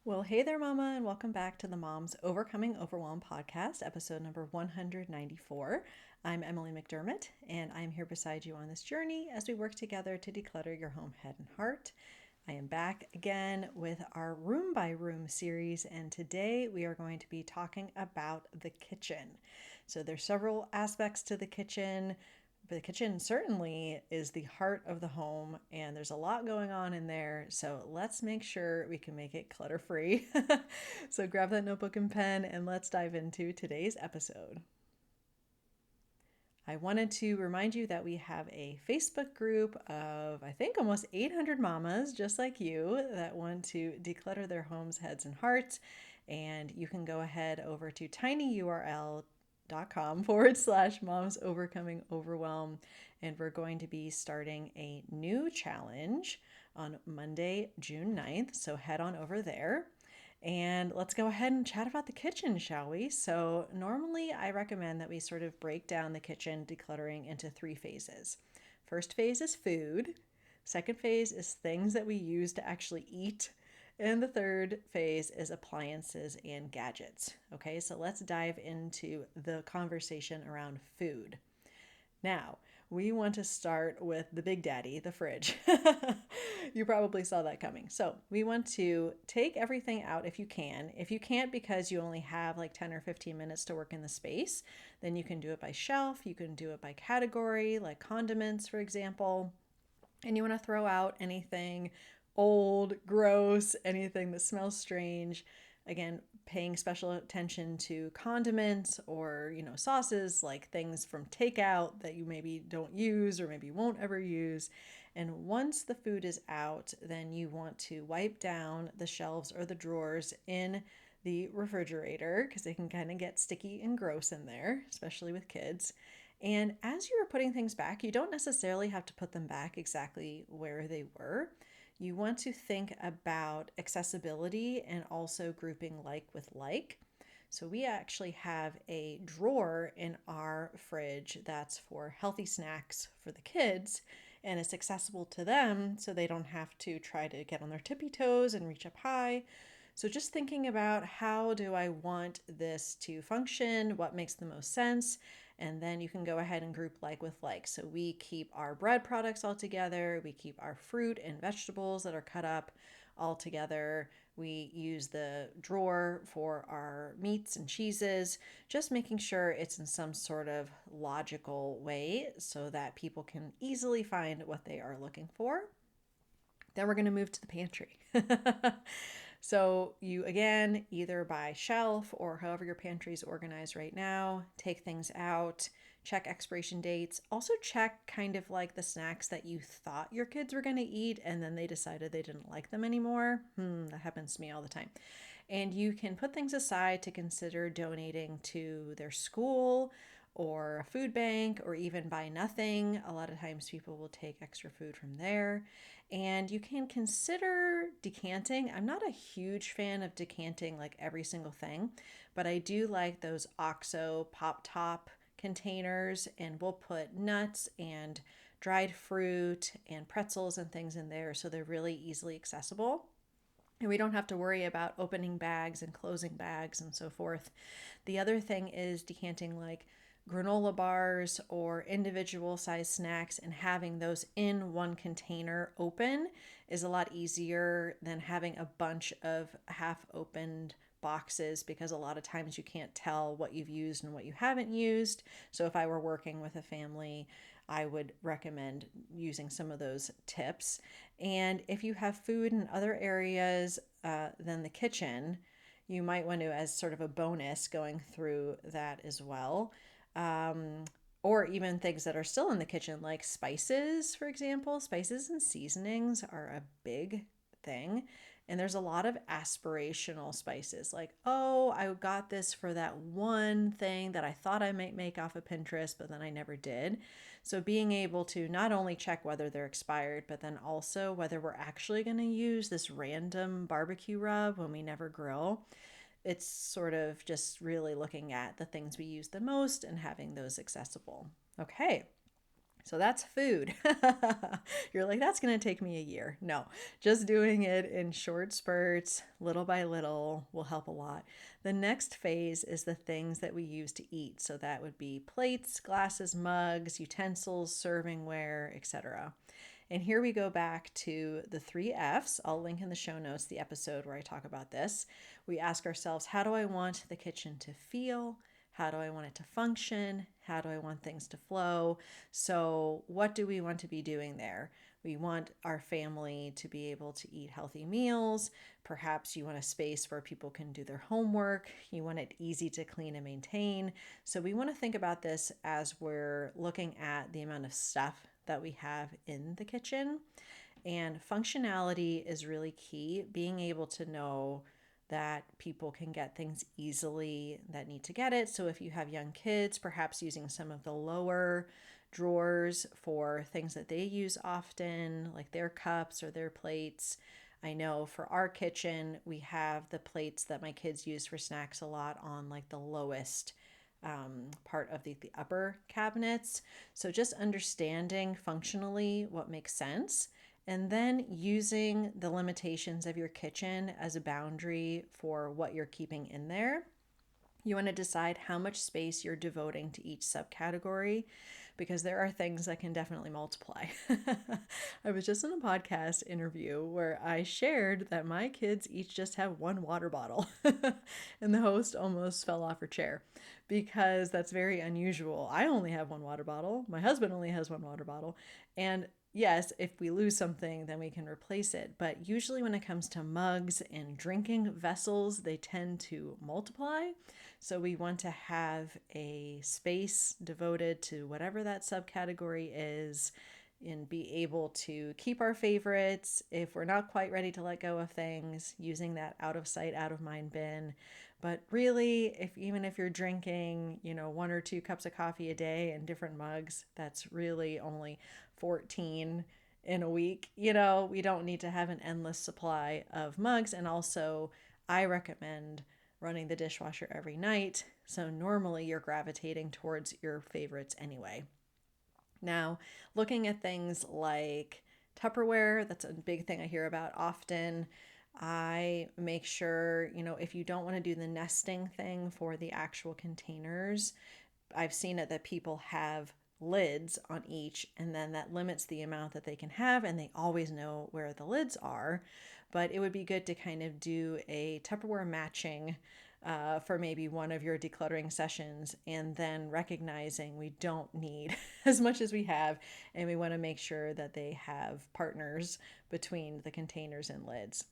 Well, hey there, Mama, and welcome back to the Moms Overcoming Overwhelm podcast, episode number 194. I'm Emily McDermott, and I'm here beside you on this journey as we work together to declutter your home, head, and heart. I am back again with our room by room series, and today we are going to be talking about the kitchen. So, there's several aspects to the kitchen. But the kitchen certainly is the heart of the home, and there's a lot going on in there. So let's make sure we can make it clutter free. So grab that notebook and pen, and let's dive into today's episode. I wanted to remind you that we have a Facebook group of, I think, almost 800 mamas just like you that want to declutter their homes, heads, and hearts. And you can go ahead over to tinyurl.com/moms overcoming overwhelm. And we're going to be starting a new challenge on Monday, June 9th. So head on over there. And let's go ahead and chat about the kitchen, shall we? So, normally I recommend that we sort of break down the kitchen decluttering into three phases. First phase is food, second phase is things that we use to actually eat, and the third phase is appliances and gadgets. Okay, so let's dive into the conversation around food. Now, we want to start with the big daddy, the fridge. You probably saw that coming. So, we want to take everything out if you can. If you can't because you only have like 10 or 15 minutes to work in the space, then you can do it by shelf. You can do it by category, like condiments, for example. And you want to throw out anything old, gross, anything that smells strange. Again, paying special attention to condiments or, sauces, like things from takeout that you maybe don't use or maybe won't ever use. And once the food is out, then you want to wipe down the shelves or the drawers in the refrigerator because they can kind of get sticky and gross in there, especially with kids. And as you're putting things back, you don't necessarily have to put them back exactly where they were. You want to think about accessibility and also grouping like with like. So we actually have a drawer in our fridge that's for healthy snacks for the kids, and it's accessible to them so they don't have to try to get on their tippy toes and reach up high. So just thinking about how do I want this to function, what makes the most sense, and then you can go ahead and group like with like. So we keep our bread products all together, we keep our fruit and vegetables that are cut up all together. We use the drawer for our meats and cheeses, just making sure it's in some sort of logical way so that people can easily find what they are looking for. Then we're going to move to the pantry. So you, again, either by shelf or however your pantry is organized right now, take things out, check expiration dates. Also check kind of like the snacks that you thought your kids were going to eat and then they decided they didn't like them anymore. That happens to me all the time. And you can put things aside to consider donating to their school or a food bank or even buy nothing. A lot of times people will take extra food from there. And you can consider decanting. I'm not a huge fan of decanting like every single thing, but I do like those OXO pop top containers, and we'll put nuts and dried fruit and pretzels and things in there so they're really easily accessible. And we don't have to worry about opening bags and closing bags and so forth. The other thing is decanting like granola bars or individual size snacks and having those in one container open is a lot easier than having a bunch of half opened boxes because a lot of times you can't tell what you've used and what you haven't used. So if I were working with a family, I would recommend using some of those tips. And if you have food in other areas than the kitchen, you might want to, as sort of a bonus, going through that as well. Um, or even things that are still in the kitchen, like spices, for example. Spices and seasonings are a big thing. And there's a lot of aspirational spices, like, oh, I got this for that one thing that I thought I might make off of Pinterest, but then I never did. So being able to not only check whether they're expired, but then also whether we're actually going to use this random barbecue rub when we never grill. It's sort of just really looking at the things we use the most and having those accessible. Okay. So that's food. You're like, that's going to take me a year. No, just doing it in short spurts, little by little, will help a lot. The next phase is the things that we use to eat. So that would be plates, glasses, mugs, utensils, servingware, etc. And here we go back to the three F's. I'll link in the show notes the episode where I talk about this. We ask ourselves, how do I want the kitchen to feel? How do I want it to function? How do I want things to flow? So, what do we want to be doing there? We want our family to be able to eat healthy meals. Perhaps you want a space where people can do their homework. You want it easy to clean and maintain. So, we want to think about this as we're looking at the amount of stuff that we have in the kitchen. And functionality is really key. Being able to know that people can get things easily that need to get it. So if you have young kids, perhaps using some of the lower drawers for things that they use often, like their cups or their plates. I know for our kitchen, we have the plates that my kids use for snacks a lot on like the lowest part of the upper cabinets. So just understanding functionally what makes sense and then using the limitations of your kitchen as a boundary for what you're keeping in there. You want to decide how much space you're devoting to each subcategory because there are things that can definitely multiply. I was just in a podcast interview where I shared that my kids each just have one water bottle, and the host almost fell off her chair because that's very unusual. I only have one water bottle, my husband only has one water bottle, and yes, if we lose something, then we can replace it. But usually, when it comes to mugs and drinking vessels, they tend to multiply. So, we want to have a space devoted to whatever that subcategory is and be able to keep our favorites if we're not quite ready to let go of things, using that out of sight, out of mind bin. But really, if even if you're drinking, 1 or 2 cups of coffee a day in different mugs, that's really only 14 in a week. We don't need to have an endless supply of mugs. And also, I recommend running the dishwasher every night. So normally you're gravitating towards your favorites anyway. Now, looking at things like Tupperware, that's a big thing I hear about often. I make sure, if you don't want to do the nesting thing for the actual containers, I've seen it that people have lids on each, and then that limits the amount that they can have, and they always know where the lids are. But it would be good to kind of do a Tupperware matching for maybe one of your decluttering sessions, and then recognizing we don't need as much as we have, and we want to make sure that they have partners between the containers and lids.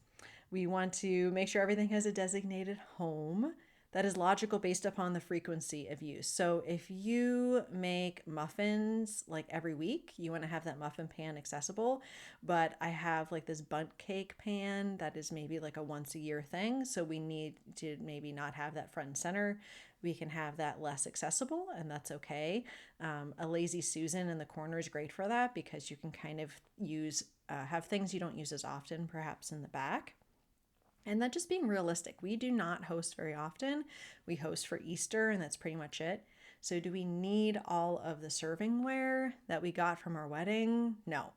We want to make sure everything has a designated home that is logical based upon the frequency of use. So if you make muffins like every week, you want to have that muffin pan accessible. But I have like this bundt cake pan that is maybe like a once a year thing. So we need to maybe not have that front and center. We can have that less accessible, and that's okay. A lazy Susan in the corner is great for that because you can kind of have things you don't use as often, perhaps in the back. And that just being realistic. We do not host very often. We host for Easter, and that's pretty much it. So, do we need all of the servingware that we got from our wedding? No.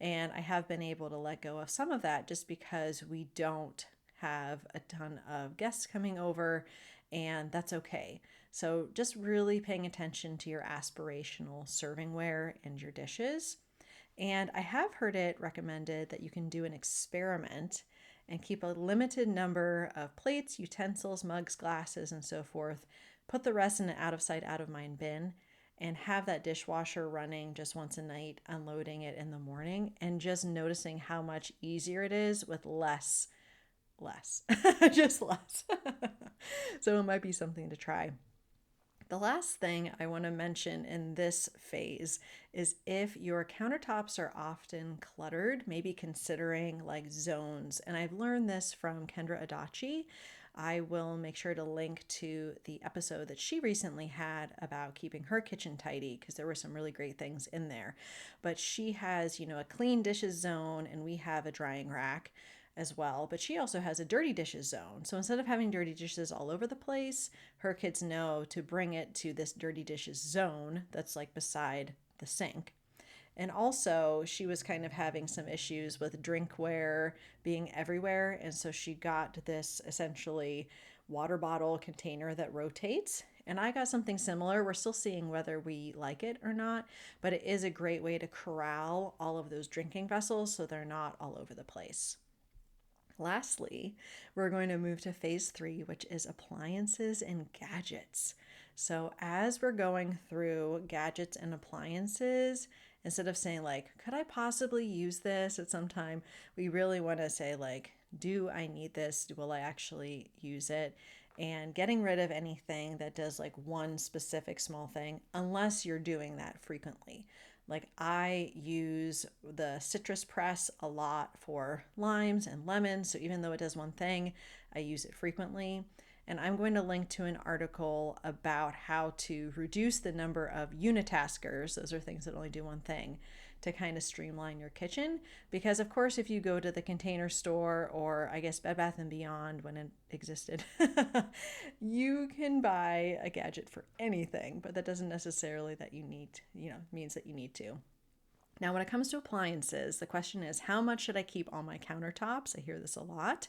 And I have been able to let go of some of that just because we don't have a ton of guests coming over, and that's okay. So, just really paying attention to your aspirational servingware and your dishes. And I have heard it recommended that you can do an experiment and keep a limited number of plates, utensils, mugs, glasses, and so forth. Put the rest in an out of sight, out of mind bin, and have that dishwasher running just once a night, unloading it in the morning, and just noticing how much easier it is with less, just less. So it might be something to try. The last thing I want to mention in this phase is if your countertops are often cluttered, maybe considering like zones. And I've learned this from Kendra Adachi. I will make sure to link to the episode that she recently had about keeping her kitchen tidy because there were some really great things in there. But she has, a clean dishes zone, and we have a drying rack as well, but she also has a dirty dishes zone. So instead of having dirty dishes all over the place, her kids know to bring it to this dirty dishes zone that's like beside the sink. And also, she was kind of having some issues with drinkware being everywhere. And so she got this essentially water bottle container that rotates. And I got something similar. We're still seeing whether we like it or not, but it is a great way to corral all of those drinking vessels so they're not all over the place. Lastly, we're going to move to phase three, which is appliances and gadgets. So, as we're going through gadgets and appliances, instead of saying, like, could I possibly use this at some time, we really want to say, like, do I need this? Will I actually use it? And getting rid of anything that does like one specific small thing, unless you're doing that frequently. Like I use the citrus press a lot for limes and lemons. So even though it does one thing, I use it frequently. And I'm going to link to an article about how to reduce the number of unitaskers, those are things that only do one thing, to kind of streamline your kitchen. Because of course, if you go to the Container Store, or I guess Bed Bath & Beyond when it existed, you can buy a gadget for anything, but that doesn't necessarily that you need, means that you need to. Now, when it comes to appliances, the question is, how much should I keep on my countertops? I hear this a lot.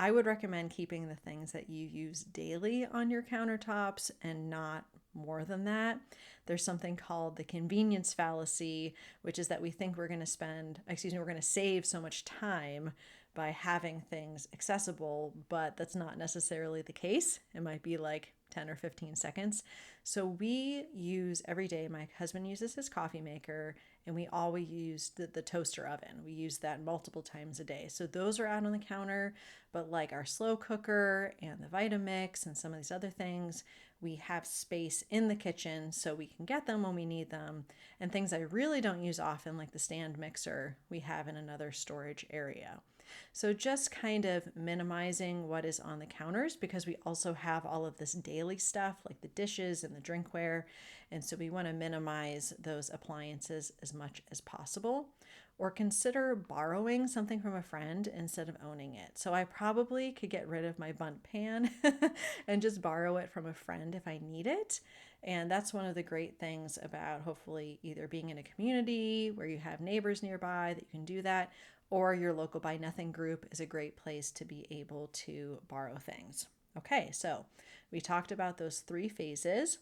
I would recommend keeping the things that you use daily on your countertops and not more than that. There's something called the convenience fallacy, which is that we think we're going to save so much time by having things accessible, but that's not necessarily the case. It might be like 10 or 15 seconds. So we use every day, my husband uses his coffee maker, and we always use the toaster oven. We use that multiple times a day. So those are out on the counter, but like our slow cooker and the Vitamix and some of these other things, we have space in the kitchen so we can get them when we need them. And things I really don't use often, like the stand mixer, we have in another storage area. So just kind of minimizing what is on the counters, because we also have all of this daily stuff like the dishes and the drinkware. And so we want to minimize those appliances as much as possible. Or consider borrowing something from a friend instead of owning it. So I probably could get rid of my bundt pan and just borrow it from a friend if I need it. And that's one of the great things about hopefully either being in a community where you have neighbors nearby that you can do that, or your local Buy Nothing group is a great place to be able to borrow things. Okay, so we talked about those three phases,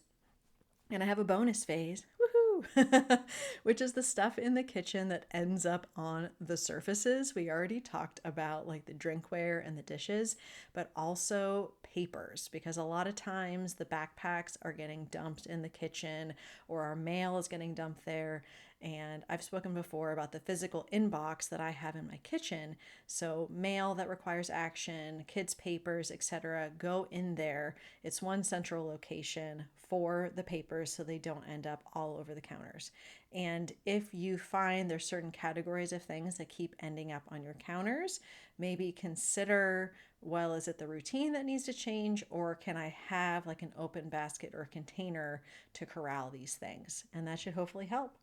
and I have a bonus phase, woohoo, which is the stuff in the kitchen that ends up on the surfaces. We already talked about like the drinkware and the dishes, but also papers, because a lot of times the backpacks are getting dumped in the kitchen or our mail is getting dumped there. And I've spoken before about the physical inbox that I have in my kitchen. So mail that requires action, kids' papers, etc., go in there. It's one central location for the papers so they don't end up all over the counters. And if you find there's certain categories of things that keep ending up on your counters, maybe consider, well, is it the routine that needs to change, or can I have like an open basket or container to corral these things? And that should hopefully help.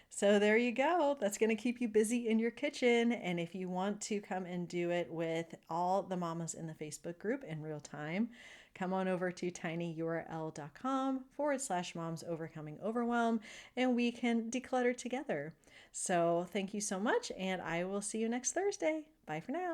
So there you go. That's going to keep you busy in your kitchen. And if you want to come and do it with all the mamas in the Facebook group in real time, come on over to tinyurl.com/moms overcoming overwhelm, and we can declutter together. So thank you so much, and I will see you next Thursday. Bye for now.